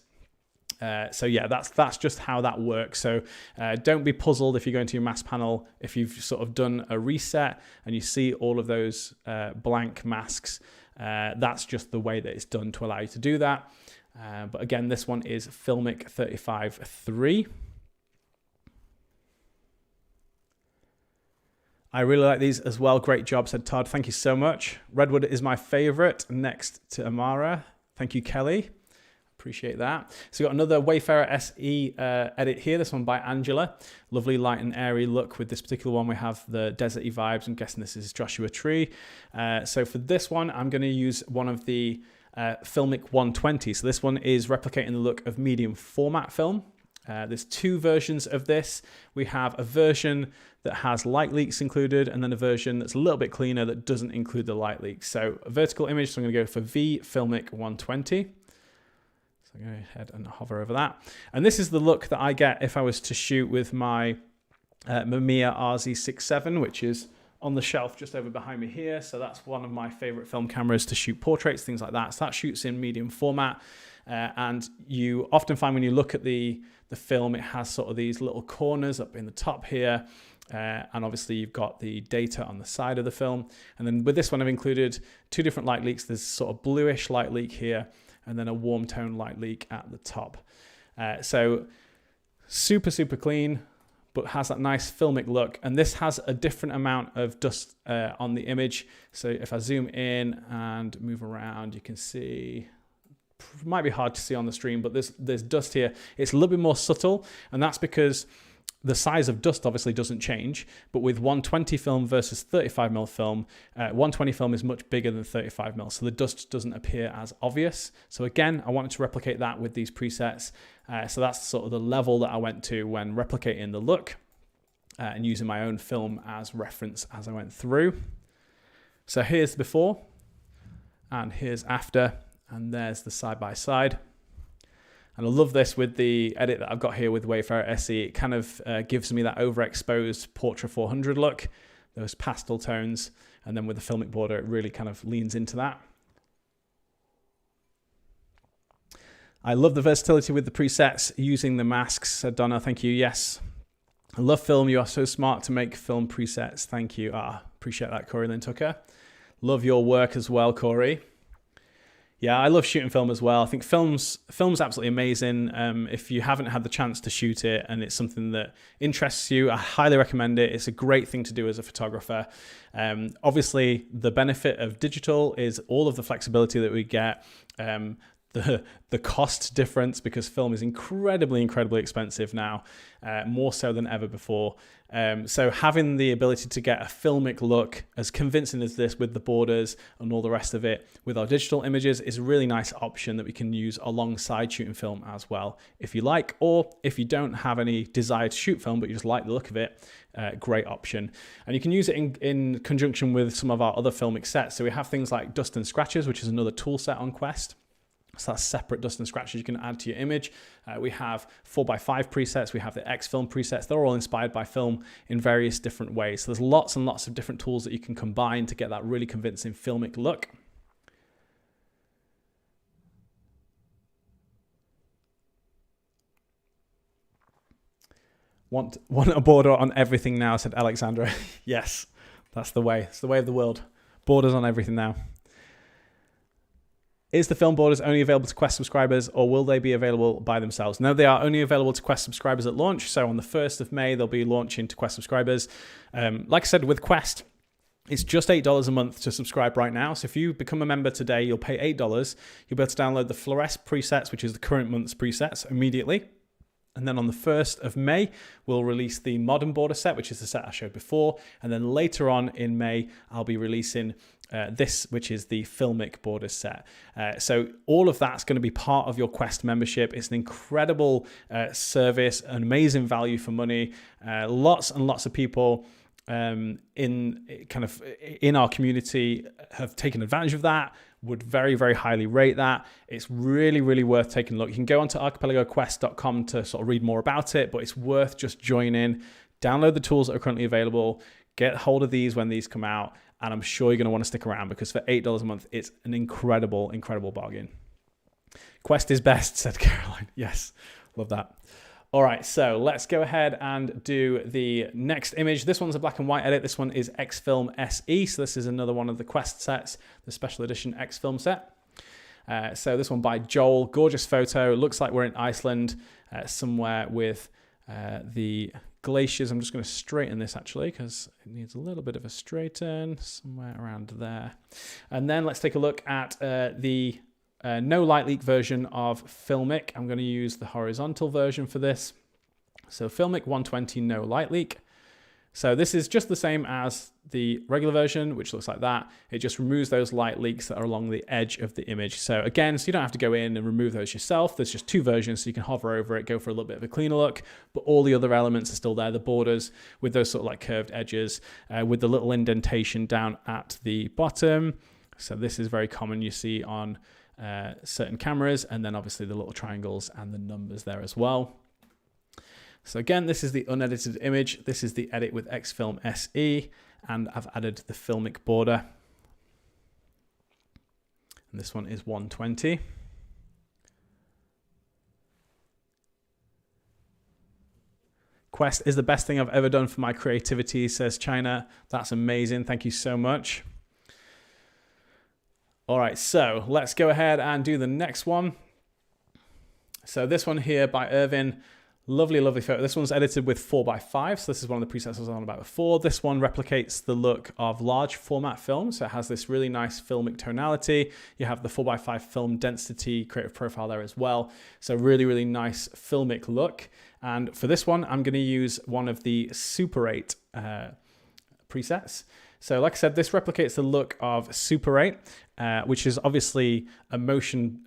So yeah, that's just how that works. So don't be puzzled if you go into your mask panel, if you've sort of done a reset and you see all of those blank masks. That's just the way that it's done to allow you to do that. But again, this one is Filmic 35.3. I really like these as well. Great job, said Todd. Thank you so much. Redwood is my favorite next to Amara. Thank you, Kelly. Appreciate that. So we've got another Wayfarer SE edit here. This one by Angela. Lovely light and airy look. With this particular one, we have the deserty vibes. I'm guessing this is Joshua Tree. So for this one, I'm going to use one of the Filmic 120. So this one is replicating the look of medium format film. There's two versions of this. We have a version that has light leaks included, and then a version that's a little bit cleaner that doesn't include the light leaks. So a vertical image, so I'm going to go for V Filmic 120. So I'm going to go ahead and hover over that. And this is the look that I get if I was to shoot with my Mamiya RZ67, which is on the shelf just over behind me here. So that's one of my favorite film cameras to shoot portraits, things like that. So that shoots in medium format. And you often find when you look at the film, it has sort of these little corners up in the top here. And obviously you've got the data on the side of the film. And then with this one, I've included two different light leaks. There's sort of bluish light leak here, and then a warm tone light leak at the top. So Super, super clean, but has that nice filmic look. And this has a different amount of dust on the image. So if I zoom in and move around, you can see, might be hard to see on the stream, but there's dust here. It's a little bit more subtle, and that's because the size of dust obviously doesn't change, but with 120 film versus 35mm film, 120 film is much bigger than 35mm, so the dust doesn't appear as obvious. So again, I wanted to replicate that with these presets. So that's sort of the level that I went to when replicating the look and using my own film as reference as I went through. So here's before, and here's after, and there's the side-by-side. And I love this with the edit that I've got here with Wayfarer SE. It kind of gives me that overexposed Portra 400 look, those pastel tones. And then with the Filmic border, it really kind of leans into that. I love the versatility with the presets, using the masks. Said Donna, thank you. Yes. I love film. You are so smart to make film presets. Thank you. Appreciate that, Corey Lynn Tucker. Love your work as well, Corey. Yeah, I love shooting film as well. I think film's absolutely amazing. If you haven't had the chance to shoot it and it's something that interests you, I highly recommend it. It's a great thing to do as a photographer. Obviously, the benefit of digital is all of the flexibility that we get. The cost difference, because film is incredibly expensive now, more so than ever before. So having the ability to get a filmic look as convincing as this with the borders and all the rest of it with our digital images is a really nice option that we can use alongside shooting film as well, if you like, or if you don't have any desire to shoot film but you just like the look of it, great option. And you can use it in conjunction with some of our other filmic sets. So we have things like dust and scratches, which is another tool set on Quest. So that's separate dust and scratches you can add to your image. We have 4x5 presets. We have the X film presets. They're all inspired by film in various different ways. So there's lots and lots of different tools that you can combine to get that really convincing filmic look. Want a border on everything now, said Alexandra. Yes, that's the way. It's the way of the world. Borders on everything now. Is the film borders only available to Quest subscribers, or will they be available by themselves? No, they are only available to Quest subscribers at launch. So on the 1st of May, they'll be launching to Quest subscribers. Like I said, with Quest, it's just $8 a month to subscribe right now. So if you become a member today, you'll pay $8. You'll be able to download the fluoresce presets, which is the current month's presets, immediately. And then on the 1st of May, we'll release the modern border set, which is the set I showed before. And then later on in May, I'll be releasing this, which is the Filmic Borders set. So all of that's going to be part of your Quest membership. It's an incredible service, an amazing value for money. Lots and lots of people in our community have taken advantage of that, would very highly rate that. It's really worth taking a look. You can go onto archipelagoquest.com to sort of read more about it, but it's worth just joining, download the tools that are currently available, get hold of these when these come out, and I'm sure you're going to want to stick around, because for $8 a month, it's an incredible bargain. Quest is best, said Caroline. Yes, love that. All right, so let's go ahead and do the next image. This one's a black and white edit. This one is X-Film SE. So this is another one of the Quest sets, the special edition X-Film set. So this one by Joel, gorgeous photo. It looks like we're in Iceland, somewhere with the glaciers. I'm just going to straighten this actually, because it needs a little bit of a straighten, somewhere around there. And then let's take a look at the no light leak version of Filmic. I'm going to use the horizontal version for this. So Filmic 120 no light leak. So this is just the same as the regular version, which looks like that. It just removes those light leaks that are along the edge of the image. So again, so you don't have to go in and remove those yourself. There's just two versions, so you can hover over it, go for a little bit of a cleaner look, but all the other elements are still there. The borders with those sort of like curved edges, with the little indentation down at the bottom. So this is very common you see on certain cameras, and then obviously the little triangles and the numbers there as well. So again, this is the unedited image. This is the edit with X-Film SE, and I've added the Filmic border. And this one is 120. Quest is the best thing I've ever done for my creativity, says China. That's amazing. Thank you so much. All right, so let's go ahead and do the next one. So this one here by Irvin, Lovely, lovely photo. This one's edited with 4x5, so this is one of the presets I was on about before. This one replicates the look of large format film, so it has this really nice filmic tonality. You have the 4x5 film density creative profile there as well. So really, really nice filmic look. And for this one, I'm going to use one of the Super 8 presets. So like I said, this replicates the look of Super 8, which is obviously a motion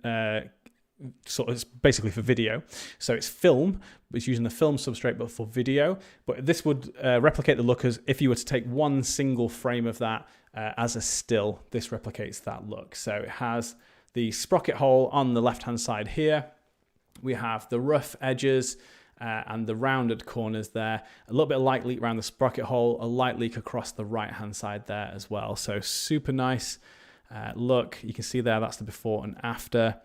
sort of, it's basically for video. So it's film, it's using the film substrate, but for video. But this would replicate the look as if you were to take one single frame of that as a still. This replicates that look. So it has the sprocket hole on the left-hand side here. We have the rough edges and the rounded corners there. A little bit of light leak around the sprocket hole, a light leak across the right-hand side there as well. So super nice look. You can see there, that's the before and after.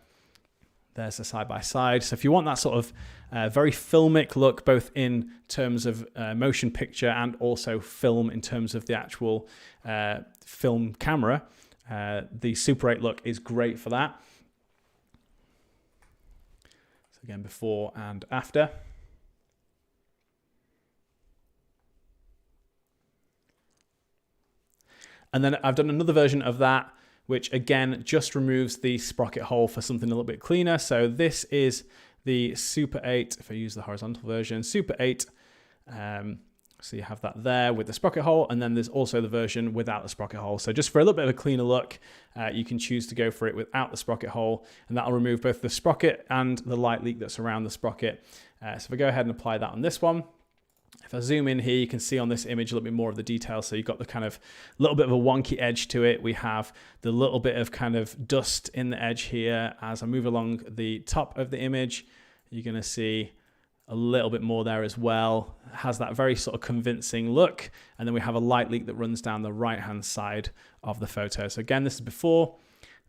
There's the side-by-side. So if you want that sort of very filmic look, both in terms of motion picture and also film in terms of the actual film camera, the Super 8 look is great for that. So again, before and after. And then I've done another version of that, which again just removes the sprocket hole for something a little bit cleaner. So this is the Super 8, if I use the horizontal version, Super 8. So you have that there with the sprocket hole, and then there's also the version without the sprocket hole. So just for a little bit of a cleaner look, you can choose to go for it without the sprocket hole, and that'll remove both the sprocket and the light leak that's around the sprocket. So if I go ahead and apply that on this one, if I zoom in here, you can see on this image a little bit more of the detail. So you've got the kind of little bit of a wonky edge to it. We have the little bit of kind of dust in the edge here. As I move along the top of the image, you're going to see a little bit more there as well. It has that very sort of convincing look. And then we have a light leak that runs down the right-hand side of the photo. So again, this is before.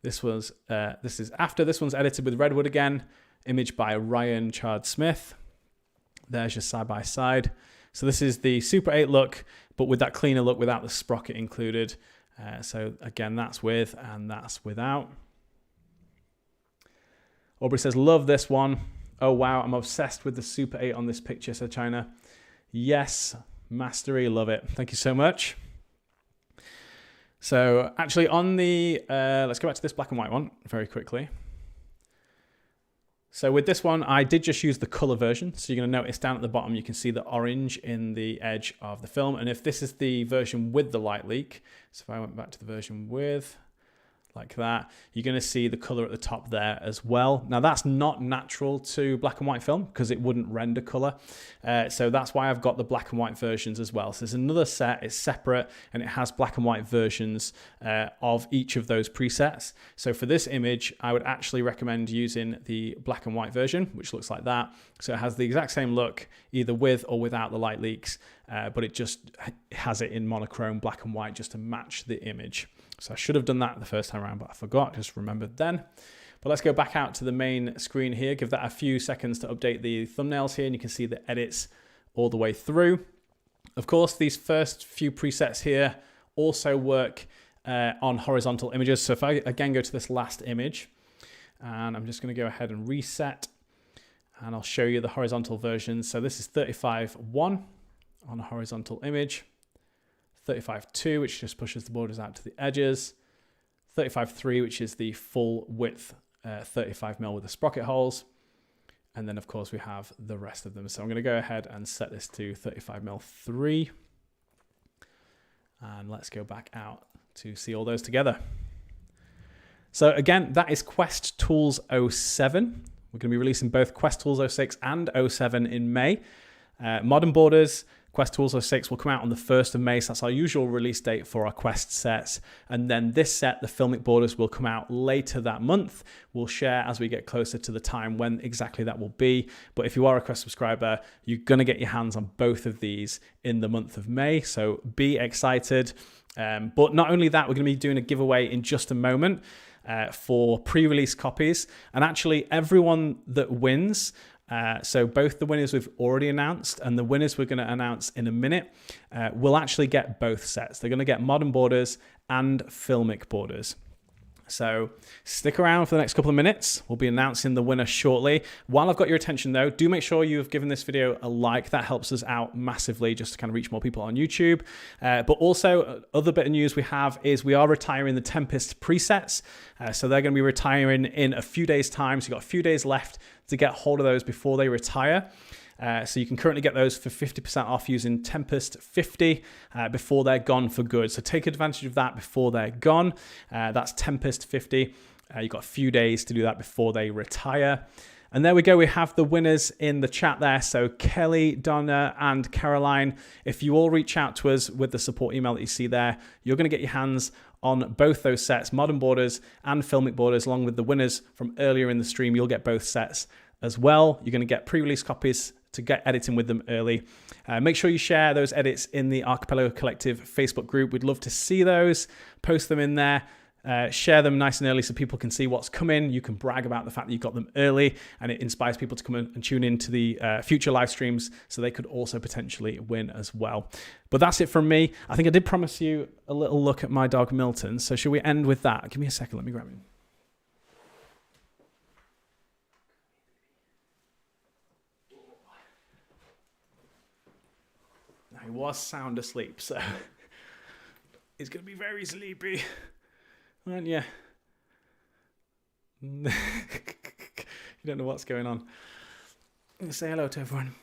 This is after. This one's edited with Redwood again. Image by Ryan Chard-Smith. There's your side-by-side. So this is the Super 8 look, but with that cleaner look without the sprocket included. So again, that's with and that's without. Aubrey says, love this one. Oh, wow, I'm obsessed with the Super 8 on this picture, said China. Yes, mastery, love it. Thank you so much. So actually on the, let's go back to this black and white one very quickly. So with this one, I did just use the color version. So you're going to notice down at the bottom, you can see the orange in the edge of the film. And if this is the version with the light leak, so if I went back to the version with, like that, you're going to see the color at the top there as well. Now that's not natural to black and white film because it wouldn't render color. So that's why I've got the black and white versions as well. So there's another set, it's separate, and it has black and white versions of each of those presets. So for this image, I would actually recommend using the black and white version, which looks like that. So it has the exact same look, either with or without the light leaks, but it just has it in monochrome black and white just to match the image. So I should have done that the first time around, but I forgot, just remembered then. But let's go back out to the main screen here, give that a few seconds to update the thumbnails here, and you can see the edits all the way through. Of course, these first few presets here also work on horizontal images. So if I again go to this last image, and I'm just going to go ahead and reset, and I'll show you the horizontal version. So this is 35.1 on a horizontal image. 35.2, which just pushes the borders out to the edges. 35.3, which is the full width 35mm with the sprocket holes. And then, of course, we have the rest of them. So I'm going to go ahead and set this to 35mm 3. And let's go back out to see all those together. So again, that is Quest Tools 07. We're going to be releasing both Quest Tools 06 and 07 in May. Modern Borders, Quest Tools 06 will come out on the 1st of May, so that's our usual release date for our Quest sets. And then this set, the Filmic Borders, will come out later that month. We'll share as we get closer to the time when exactly that will be. But if you are a Quest subscriber, you're going to get your hands on both of these in the month of May, so be excited. But not only that, we're going to be doing a giveaway in just a moment for pre-release copies. And actually, everyone that wins, so both the winners we've already announced and the winners we're going to announce in a minute will actually get both sets. They're going to get Modern Borders and Filmic Borders. So stick around for the next couple of minutes. We'll be announcing the winner shortly. While I've got your attention though, do make sure you've given this video a like. That helps us out massively just to kind of reach more people on YouTube. But also, other bit of news we have is we are retiring the Tempest presets. So they're going to be retiring in a few days' time. So you've got a few days left to get hold of those before they retire. So you can currently get those for 50% off using Tempest 50 before they're gone for good. So take advantage of that before they're gone. That's Tempest 50. You've got a few days to do that before they retire. And there we go. We have the winners in the chat there. So Kelly, Donna, and Caroline, if you all reach out to us with the support email that you see there, you're going to get your hands on both those sets, Modern Borders and Filmic Borders, along with the winners from earlier in the stream. You'll get both sets as well. You're going to get pre-release copies to get editing with them early. Make sure you share those edits in the Archipelago Collective Facebook group. We'd love to see those. Post them in there. Share them nice and early so people can see what's coming. You can brag about the fact that you got them early, and it inspires people to come in and tune into the future live streams so they could also potentially win as well. But that's it from me. I think I did promise you a little look at my dog Milton. So should we end with that? Give me a second. Let me grab him. He was sound asleep, so he's going to be very sleepy, aren't you? You don't know what's going on. Say hello to everyone.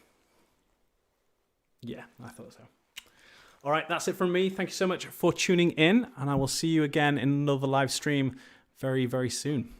Yeah, I thought so. All right, that's it from me. Thank you so much for tuning in, and I will see you again in another live stream very, very soon.